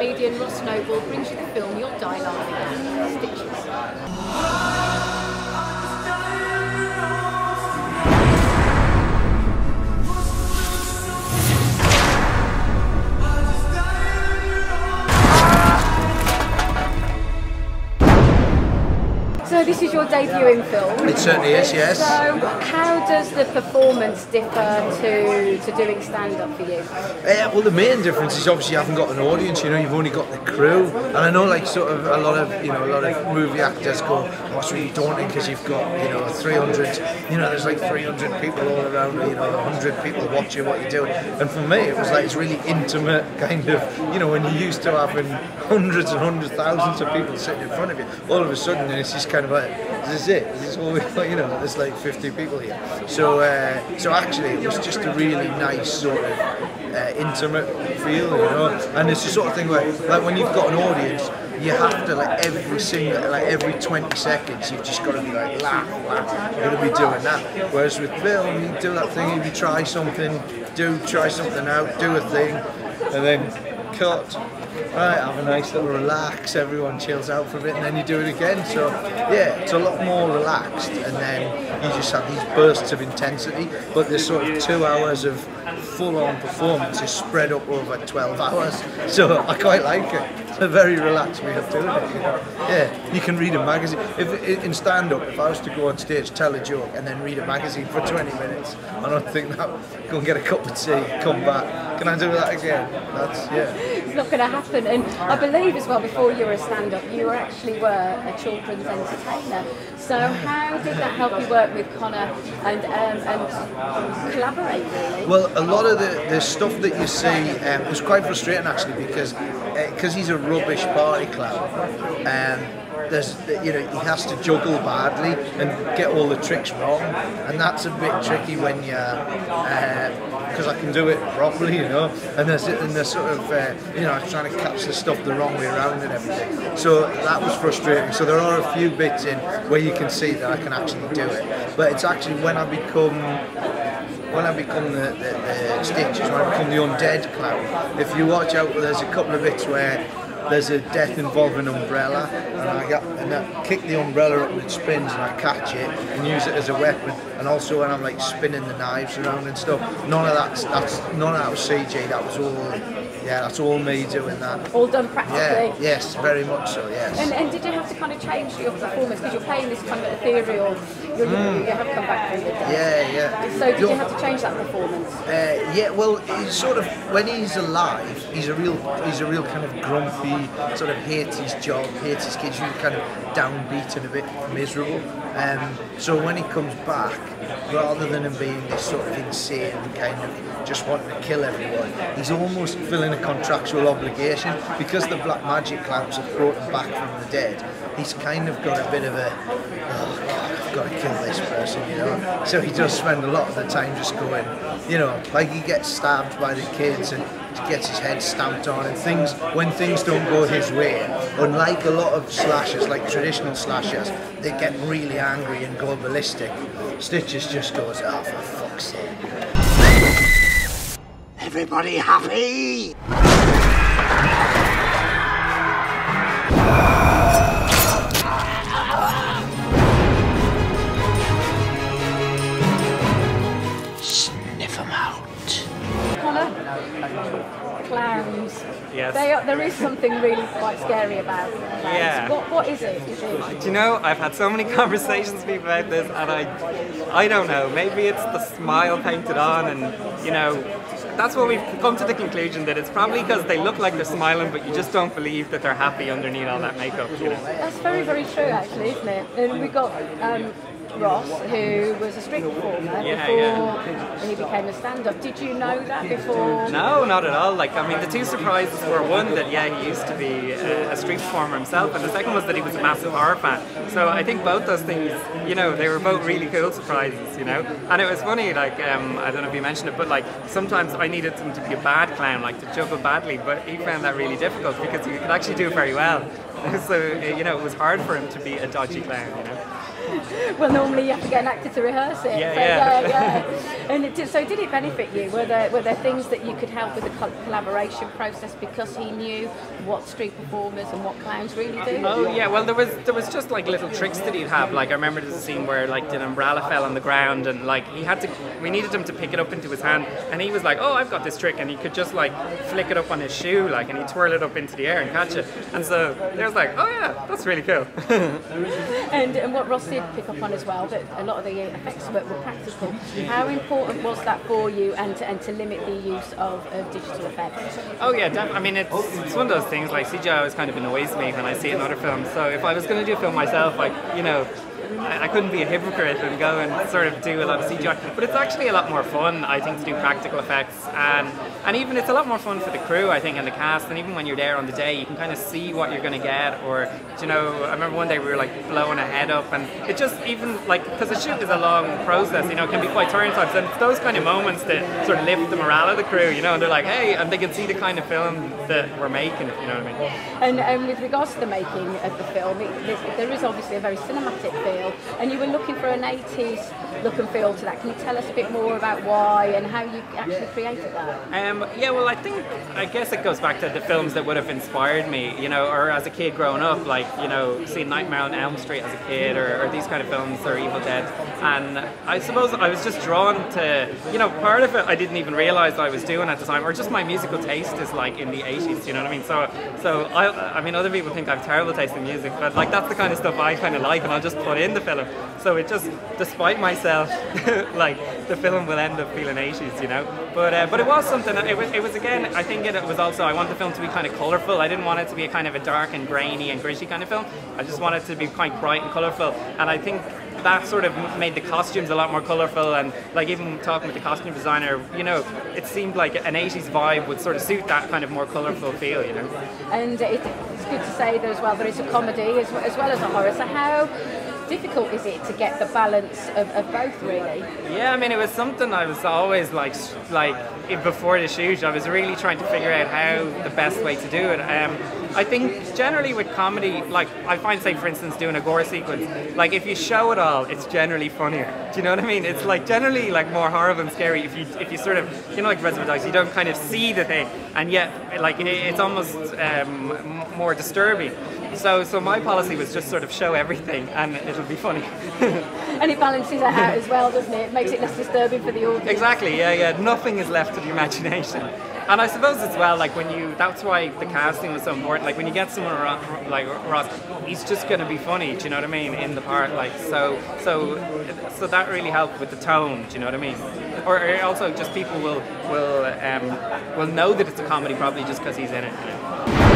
comedian Ross Noble brings you the film You'll Die Laughing, Stitches. So this is your debuting film? It certainly is, yes. So how does the performance differ to doing stand-up for you? Well, the main difference is obviously you haven't got an audience, you know, you've only got the crew. And I know like sort of a lot of movie actors go, oh, it's really daunting because you've got, 300, there's like 300 people all around, 100 people watching what you do. And for me, it was like, it's really intimate kind of, when you're used to having hundreds and hundreds, thousands of people sitting in front of you, all of a sudden it's just kind of like, this is it. This is all we, there's like 50 people here. So actually, it was just a really nice sort of intimate feel, And it's the sort of thing where, like, when you've got an audience, you have to every 20 seconds, you've just got to be like laugh. You've got to be doing that. Whereas with film, you do that thing, if you try something out, do a thing, and then cut. Right, have a nice little relax, everyone chills out for a bit and then you do it again. So yeah, it's a lot more relaxed and then you just have these bursts of intensity, but there's sort of 2 hours of full-on performance is spread up over 12 hours. So I quite like it. It's a very relaxed way of doing it, Yeah, you can read a magazine. In stand-up, if I was to go on stage, tell a joke and then read a magazine for 20 minutes, I don't think that, go and get a cup of tea, come back, can I do that again? It's not going to happen. And I believe as well, before you were a stand-up, you actually were a children's entertainer. So how did that help you work with Conor and collaborate, really? Well, a lot of the stuff that you see was quite frustrating actually because he's a rubbish party clown. He has to juggle badly and get all the tricks wrong, and that's a bit tricky when you're because I can do it properly, and there's sort of trying to catch the stuff the wrong way around and everything. So that was frustrating. So there are a few bits in where you can see that I can actually do it, but it's actually when I become the Stitches, when I become the undead clown. If you watch out, there's a couple of bits where there's a death involving an umbrella, and I kick the umbrella up and it spins, and I catch it and use it as a weapon. And also when I'm like spinning the knives around and stuff, none of that was CG. That was all, that's all me doing that. All done practically. Yeah, yes, very much so. Yes. And did you have to kind of change your performance because you're playing this kind of ethereal? You have come back from the dead. Yeah. So did you have to change that performance? Well, he's sort of, when he's alive, he's a real kind of grumpy, sort of hates his job, hates his kids, really kind of downbeat and a bit miserable. So when he comes back, rather than him being this sort of insane kind of just wanting to kill everyone, he's almost filling a contractual obligation because the black magic clowns have brought him back from the dead. He's kind of got a bit of a, oh God, I've got to kill this person, So he does spend a lot of the time just going, like he gets stabbed by the kids and gets his head stamped on, and when things don't go his way, unlike a lot of slashers, like traditional slashers, they get really angry and go ballistic. Stitches just goes, oh, for fuck's sake. Everybody happy? Sniff them out. Conor, clowns. Yes. There is something really quite scary about clowns. Yeah. What is it, you think? Do you know, I've had so many conversations with people about this, and I don't know, maybe it's the smile painted on, and that's what we've come to the conclusion that it's probably because they look like they're smiling, but you just don't believe that they're happy underneath all that makeup, That's very, very true, actually, isn't it? And we got Ross, who was a street performer before he became a stand-up. Did you know that before? No, not at all. The two surprises were, one, that he used to be a street performer himself, and the second was that he was a massive horror fan. So I think both those things, they were both really cool surprises, And it was funny, I don't know if you mentioned it, but sometimes I needed him to be a bad clown, to juggle badly, but he found that really difficult because he could actually do it very well. So, you know, it was hard for him to be a dodgy clown, you know. Well, normally you have to get an actor to rehearse it. Yeah. And so did it benefit you? Were there things that you could help with the collaboration process because he knew what street performers and what clowns really do? Oh yeah, well there was just like little tricks that he'd have. Like I remember there's a scene where like an umbrella fell on the ground and like we needed him to pick it up into his hand, and he was like, oh, I've got this trick, and he could just like flick it up on his shoe, like, and he'd twirl it up into the air and catch it. And so they was like, oh yeah, that's really cool. And what Ross did pick up on as well, that a lot of the effects work were practical. How important was that for you, and to limit the use of digital effects? Oh yeah, I mean it's one of those things, like CGI always kind of annoys me when I see it in other films. So if I was going to do a film myself, like, you know, I couldn't be a hypocrite and go and sort of do a lot of CGI, but it's actually a lot more fun, I think, to do practical effects, and even it's a lot more fun for the crew, I think, and the cast, and even when you're there on the day, you can kind of see what you're going to get, or, you know, I remember one day we were like blowing a head up, and it just even like, because the shoot is a long process, you know, it can be quite tiring times, and it's those kind of moments that sort of lift the morale of the crew, you know, and they're like, hey, and they can see the kind of film that we're making, if you know what I mean. And with regards to the making of the film, there is obviously a very cinematic feel, and you were looking for an 80s look and feel to that. Can you tell us a bit more about why and how you actually created that? Yeah, well, I guess it goes back to the films that would have inspired me, you know, or as a kid growing up, like, you know, seeing Nightmare on Elm Street as a kid, or these kind of films, or Evil Dead. And I suppose I was just drawn to, you know, part of it I didn't even realise I was doing at the time, or just my musical taste is like in the 80s, you know what I mean? So I mean, other people think I have terrible taste in music, but like that's the kind of stuff I kind of like, and I'll just put in the film. So it just, despite myself, like the film will end up feeling 80s, you know. But it was something. It was again. I think it was also. I want the film to be kind of colourful. I didn't want it to be a kind of a dark and grainy and gritty kind of film. I just wanted it to be quite bright and colourful. And I think that sort of made the costumes a lot more colourful. And like even talking with the costume designer, you know, it seemed like an 80s vibe would sort of suit that kind of more colourful feel, you know. And it's good to say that as well. There is a comedy as well as a horror. So how difficult is it to get the balance of both, really? Yeah, I mean, it was something I was always like before the shoot, I was really trying to figure out how the best way to do it. I think generally with comedy, like I find, say for instance, doing a gore sequence, like if you show it all, it's generally funnier. Do you know what I mean? It's like generally like more horrible and scary if you sort of, you know, like Reservoir Dogs, you don't kind of see the thing, and yet like it's almost more disturbing. So my policy was just sort of show everything and it'll be funny. And it balances it out as well, doesn't it? It makes it less disturbing for the audience. Exactly, yeah. Nothing is left to the imagination. And I suppose as well, like that's why the casting was so important. Like when you get someone like Ross, he's just going to be funny. Do you know what I mean? In the part, like so that really helped with the tone. Do you know what I mean? Or also just people will know that it's a comedy probably just because he's in it. You know?